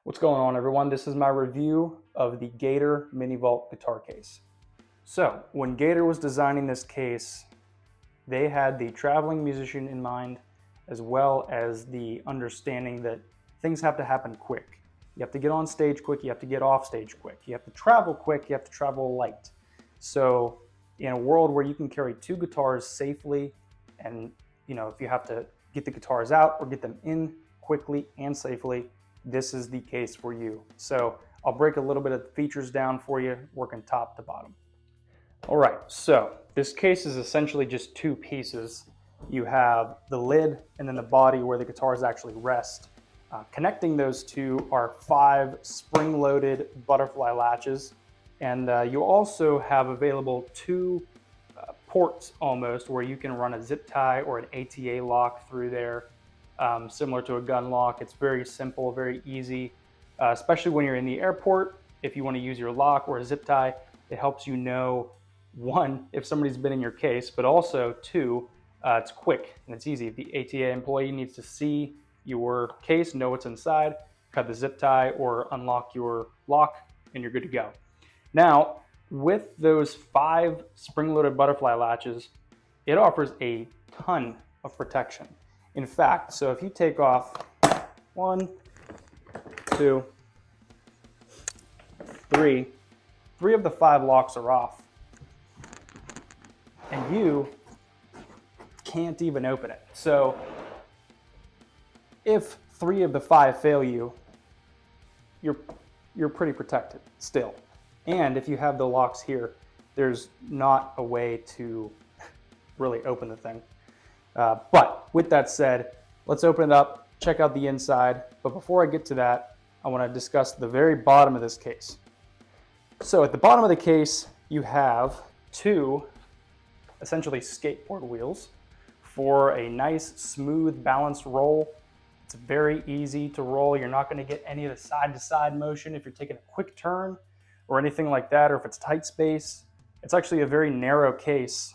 What's going on, everyone? This is my review of the Gator Mini Vault guitar case. So when Gator was designing this case, they had the traveling musician in mind, as well as the understanding that things have to happen quick. You have to get on stage quick, you have to get off stage quick, you have to travel quick, you have to travel light. So in a world where you can carry two guitars safely, and if you have to get the guitars out or get them in quickly and safely, this is the case for you. So I'll break a little bit of the features down for you, working top to bottom. All right, so this case is essentially just two pieces. You have the lid and then the body where the guitars actually rest. Connecting those two are 5 spring-loaded butterfly latches, and you also have available 2 ports almost where you can run a zip tie or an ATA lock through there. Similar to a gun lock. It's very simple, very easy, especially when you're in the airport. If you want to use your lock or a zip tie, it helps you know, 1, if somebody's been in your case, but also 2, it's quick and it's easy. If the ATA employee needs to see your case, know what's inside, cut the zip tie or unlock your lock, and you're good to go. Now, with those 5 spring-loaded butterfly latches, it offers a ton of protection. In fact, so if you take off 1, 2, 3 of the 5 locks are off, and you can't even open it. So if 3 of the 5 fail you, you're pretty protected still. And if you have the locks here, there's not a way to really open the thing. But with that said, let's open it up, check out the inside. But before I get to that, I want to discuss the very bottom of this case. So at the bottom of the case, you have 2 essentially skateboard wheels for a nice, smooth, balanced roll. It's very easy to roll. You're not going to get any of the side-to-side motion if you're taking a quick turn or anything like that, or if it's tight space. It's actually a very narrow case.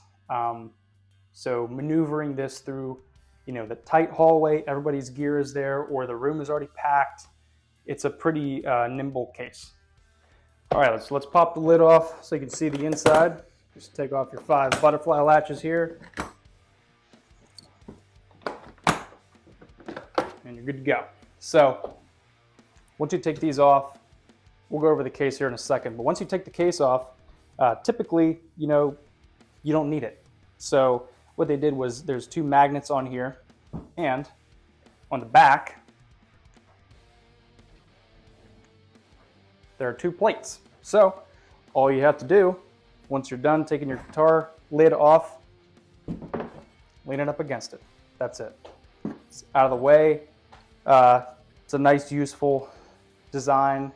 So maneuvering this through, the tight hallway, everybody's gear is there, or the room is already packed. It's a pretty nimble case. All right, let's pop the lid off so you can see the inside. Just take off your 5 butterfly latches here, and you're good to go. So once you take these off, we'll go over the case here in a second. But once you take the case off, typically, you don't need it. So what they did was there's 2 magnets on here, and on the back there are 2 plates. So all you have to do once you're done taking your guitar lid off, lean it up against it. That's it. It's out of the way. It's a nice, useful design.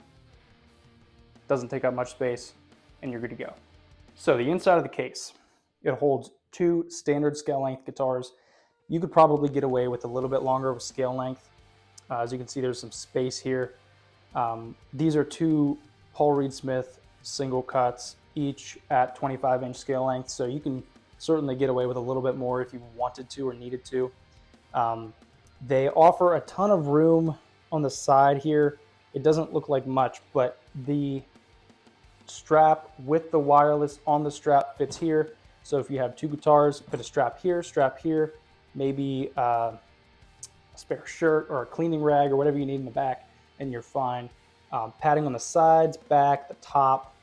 Doesn't take up much space, and you're good to go. So the inside of the case, it holds 2 standard scale length guitars. You could probably get away with a little bit longer of a scale length. As you can see, there's some space here. These are 2 Paul Reed Smith single cuts, each at 25-inch scale length. So you can certainly get away with a little bit more if you wanted to or needed to. They offer a ton of room on the side here. It doesn't look like much, but the strap with the wireless on the strap fits here. So if you have 2 guitars, put a strap here, maybe a spare shirt or a cleaning rag or whatever you need in the back, and you're fine. Padding on the sides, back, the top,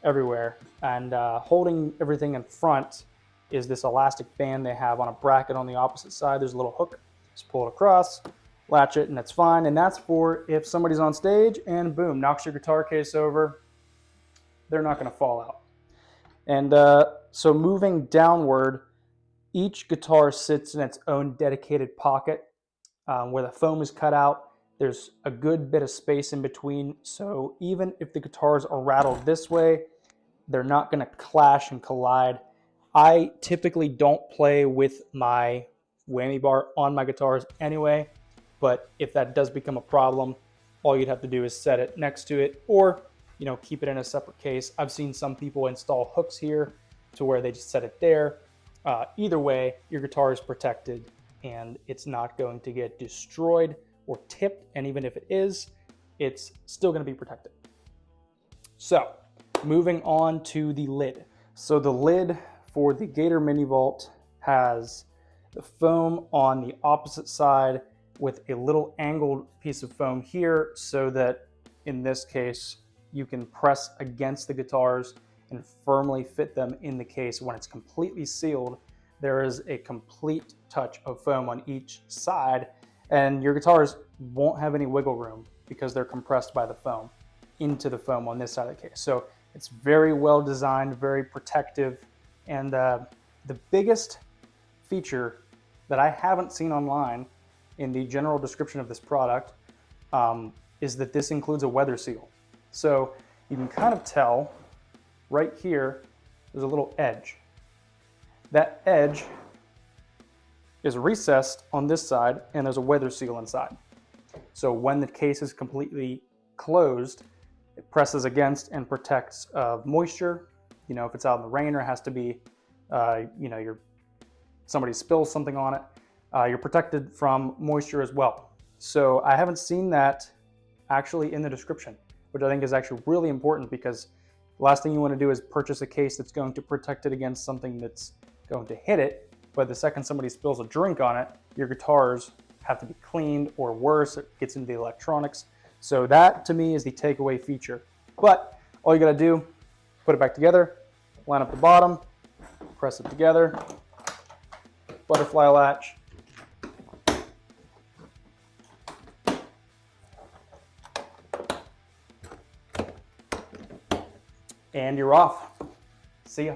everywhere. And holding everything in front is this elastic band they have on a bracket on the opposite side. There's a little hook. Just pull it across, latch it, and that's fine. And that's for if somebody's on stage and boom, knocks your guitar case over, they're not going to fall out. And so moving downward, each guitar sits in its own dedicated pocket where the foam is cut out. There's a good bit of space in between. So even if the guitars are rattled this way, they're not going to clash and collide. I typically don't play with my whammy bar on my guitars anyway, but if that does become a problem, all you'd have to do is set it next to it, or keep it in a separate case. I've seen some people install hooks here to where they just set it there. Either way, your guitar is protected and it's not going to get destroyed or tipped. And even if it is, it's still going to be protected. So moving on to the lid. So the lid for the Gator Mini Vault has the foam on the opposite side with a little angled piece of foam here so that in this case you can press against the guitars and firmly fit them in the case. When it's completely sealed, there is a complete touch of foam on each side, and your guitars won't have any wiggle room because they're compressed by the foam into the foam on this side of the case. So it's very well designed, very protective, and the biggest feature that I haven't seen online in the general description of this product is that this includes a weather seal. So you can kind of tell right here, there's a little edge. That edge is recessed on this side, and there's a weather seal inside. So when the case is completely closed, it presses against and protects moisture. You know, if it's out in the rain or has to be, somebody spills something on it, you're protected from moisture as well. So I haven't seen that actually in the description, which I think is actually really important, because the last thing you want to do is purchase a case that's going to protect it against something that's going to hit it, but the second somebody spills a drink on it, your guitars have to be cleaned, or worse, it gets into the electronics. So that to me is the takeaway feature. But all you gotta do, put it back together, line up the bottom, press it together, butterfly latch, and you're off. See ya.